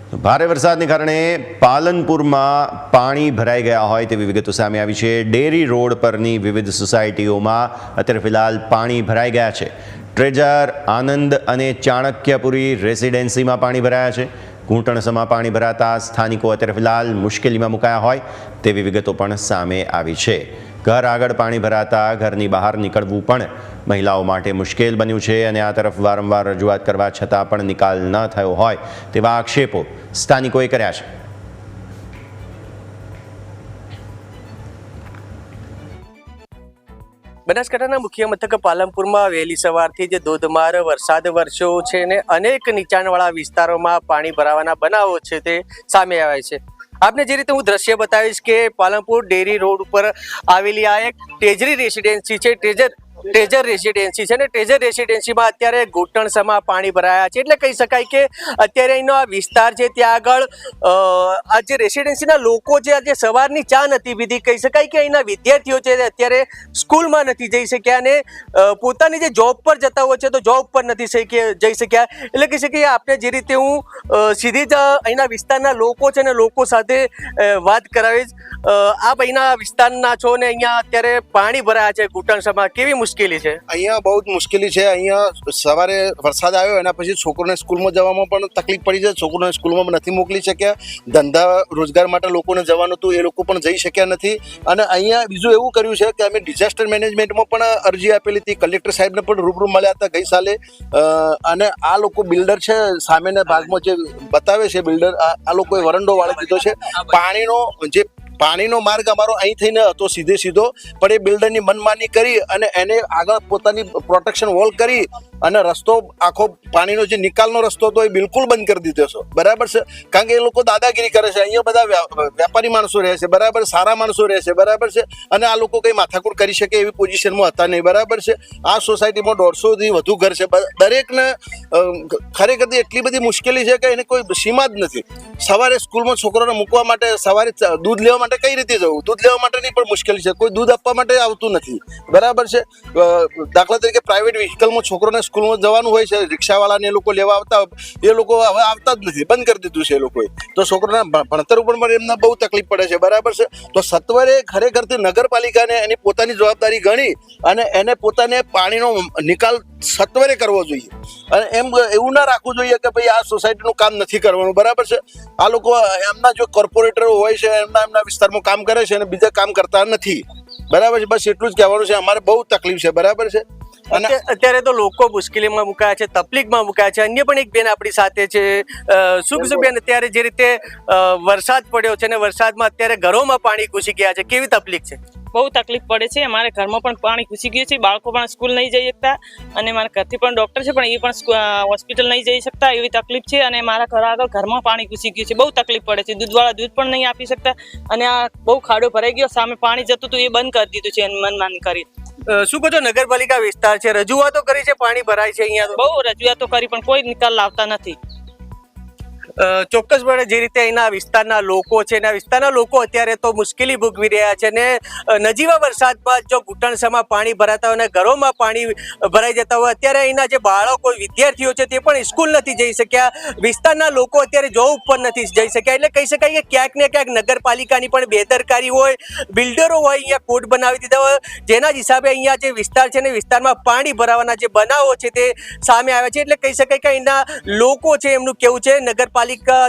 ભારે વરસાદને કારણે પાલનપુરમાં પાણી ભરાઈ ગયા હોય તેવી વિગતો સામે આવી છે। ડેરી રોડ પરની વિવિધ સોસાયટીઓમાં અત્યારે ફિલહાલ પાણી ભરાઈ ગયા છે। ટ્રેજર, આનંદ અને ચાણક્યપુરી રેસિડેન્સીમાં પાણી ભરાયા છે। ઘૂંટણસમાં પાણી ભરાતા સ્થાનિકો અત્યારે ફિલહાલ મુશ્કેલીમાં મુકાયા હોય તેવી વિગતો પણ સામે આવી છે। ઘર આગળ પાણી ભરાતા ઘરની બહાર નીકળવું પણ મહિલાઓ માટે મુશ્કેલ બન્યું છે અને આ તરફ વારંવાર રજૂઆત કરવા છતાં પણ નિકાલ ન થયો હોય તેવા આક્ષેપો સ્થાનિકોએ કર્યા છે। બનાસકાંઠાના મુખ્ય મથક પાલનપુરમાં વહેલી સવારથી જે ધોધમાર વરસાદ વરસ્યો છે અને અનેક નીચાણવાળા વિસ્તારોમાં પાણી ભરાવાના બનાવો છે તે સામે આવ્યા છે। આપને જે રીતે હું દ્રશ્ય બતાવીશ કે પાલનપુર ડેરી રોડ ઉપર આવેલી આ એક ટ્રેજરી રેસિડેન્સી છે। ટ્રેજર રેસિડેન્સી છે ને ટ્રેજર રેસિડેન્સીમાં અત્યારે ઘૂંટણસમાં પાણી ભરાયા છે। એટલે કહી શકાય કે અત્યારે અહીંનો આ વિસ્તાર છે ત્યાં આગળ આ જે રેસિડેન્સીના લોકો છે આજે સવારની ચા નથી પીધી। કહી શકાય કે અહીંના વિદ્યાર્થીઓ છે અત્યારે સ્કૂલમાં નથી જઈ શક્યા અને પોતાની જે જોબ પર જતા હોય છે તો જોબ પર નથી જઈ શક્યા। એટલે કહી શકીએ આપણે જે રીતે હું સીધી જ અહીંના વિસ્તારના લોકો છે ને લોકો સાથે વાત કરાવીશ। આપ અહીંના વિસ્તારના છો ને અહીંયા અત્યારે પાણી ભરાયા છે ઘૂંટણસમાં, કેવી મુશ્કેલી છે? અહીંયા બહુ જ મુશ્કેલી છે। અહીંયા સવારે વરસાદ આવ્યો એના પછી છોકરોને સ્કૂલમાં જવામાં પણ તકલીફ પડી છે। છોકરોને સ્કૂલમાં નથી મોકલી શક્યા। ધંધા રોજગાર માટે લોકોને જવાનું હતું એ લોકો પણ જઈ શક્યા નથી। અને અહીંયા બીજું એવું કર્યું છે કે અમે ડિઝાસ્ટર મેનેજમેન્ટમાં પણ અરજી આપેલી હતી, કલેક્ટર સાહેબને પણ રૂબરૂ મળ્યા હતા ગઈ સાલે। અને આ લોકો બિલ્ડર છે સામેના ભાગમાં જે બતાવે છે બિલ્ડર, આ લોકોએ વરંડો વાળી દીધો છે। પાણીનો માર્ગ અમારો અહીં થઈને હતો સીધો, પણ એ બિલ્ડરની મનમાની કરી અને એને આગળ પોતાની પ્રોટેક્શન વોલ કરી અને રસ્તો આખો પાણીનો જે નિકાલનો રસ્તો હતો એ બિલકુલ બંધ કરી દીધો છે। બરાબર છે, કારણ કે એ લોકો દાદાગીરી કરે છે। અહીંયા બધા વેપારી માણસો રહે છે, બરાબર, સારા માણસો રહે છે, બરાબર છે, અને આ લોકો કંઈ માથાકૂટ કરી શકે એવી પોઝિશનમાં હતા નહીં, બરાબર છે। આ સોસાયટીમાં 150થી વધુ ઘર છે। દરેકને ખરેખર એટલી બધી મુશ્કેલી છે કે એને કોઈ સીમા જ નથી। સવારે સ્કૂલમાં છોકરાને મૂકવા માટે, સવારે દૂધ લેવા માટે કઈ રીતે જવું, દૂધ લેવા માટેની પણ મુશ્કેલી છે, કોઈ દૂધ આપવા માટે આવતું નથી, બરાબર છે। દાખલા તરીકે પ્રાઇવેટ વ્હીકલમાં છોકરોને સ્કૂલમાં જવાનું હોય છે, રિક્ષાવાળાને એ લોકો લેવા આવતા, એ લોકો હવે આવતા જ નથી, બંધ કરી દીધું છે એ લોકોએ। તો છોકરોના ભણતર ઉપર પણ એમને બહુ તકલીફ પડે છે, બરાબર છે। તો સત્વરે ખરેખરથી નગરપાલિકાને એની પોતાની જવાબદારી ગણી અને એને પોતાને પાણીનો નિકાલ સત્વરે કરવો જોઈએ અને એમ એવું ના રાખવું જોઈએ કે ભાઈ આ સોસાયટીનું કામ નથી કરવાનું, બરાબર છે। આ લોકો એમના જો કોર્પોરેટરો હોય છે એમના વિસ્તારમાં કામ કરે છે અને બીજા કામ કરતા નથી, બરાબર છે। બસ એટલું જ કહેવાનું છે, અમારે બહુ તકલીફ છે, બરાબર છે। અને અત્યારે તો લોકો મુશ્કેલીમાં મુકાયા છે, તકલીફમાં મુકાયા છે। અન્ય પણ એક બેન આપણી સાથે છે। શું કહેશો બેન, અત્યારે જે રીતે વરસાદ પડ્યો છે ને વરસાદમાં અત્યારે ઘરોમાં પાણી ઘૂસી ગયા છે, કેવી તકલીફ છે? બહુ તકલીફ પડે છે। અમારે ઘરમાં પણ પાણી ઘૂસી ગયું છે, બાળકો પણ સ્કૂલ નહીં જઈ શકતા અને મારા ઘરથી પણ ડૉક્ટર છે પણ એ પણ હોસ્પિટલ નહીં જઈ શકતા એવી તકલીફ છે। અને મારા ઘર આગળ ઘરમાં પાણી ઘૂસી ગયું છે, બહુ તકલીફ પડે છે। દૂધવાળા દૂધ પણ નહીં આપી શકતા અને આ બહુ ખાડો ભરાઈ ગયો, સામે પાણી જતું હતું એ બંધ કરી દીધું છે મનમાની કરી। શું કહો છો, નગરપાલિકા વિસ્તાર છે, રજૂઆતો કરી છે, પાણી ભરાય છે અહીંયા? બહુ રજૂઆતો કરી પણ કોઈ નિકાલ લાવતા નથી। ચોક્કસપણે જે રીતે અહીંના વિસ્તારના લોકો છે ને વિસ્તારના લોકો અત્યારે તો મુશ્કેલી ભોગવી રહ્યા છે ને નજીવા વરસાદમાં જો ઘૂંટણસમાં પાણી ભરાતા હોય અને ઘરોમાં પાણી ભરાઈ જતા હોય, અત્યારે અહીંના જે બાળકો વિદ્યાર્થીઓ છે તે પણ સ્કૂલ નથી જઈ શક્યા। વિસ્તારના લોકો અત્યારે જોબ ઉપર નથી જઈ શક્યા। એટલે કહી શકાય કે ક્યાંક ને ક્યાંક નગરપાલિકાની પણ બેદરકારી હોય, બિલ્ડરો હોય અહીંયા કોડ બનાવી દીધા હોય, જેના જ હિસાબે અહીંયા જે વિસ્તાર છે ને વિસ્તારમાં પાણી ભરાવાના જે બનાવો છે તે સામે આવ્યા છે। એટલે કહી શકાય કે અહીંના લોકો છે એમનું કેવું છે નગરપાલિકા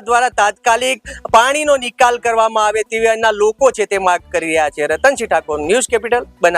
દ્વારા તાત્કાલિક પાણીનો નિકાલ કરવામાં આવે તેવી લોકો છે તે માંગ કરી રહ્યા છે। Ratansinh Thakor, news capital, Banaskantha.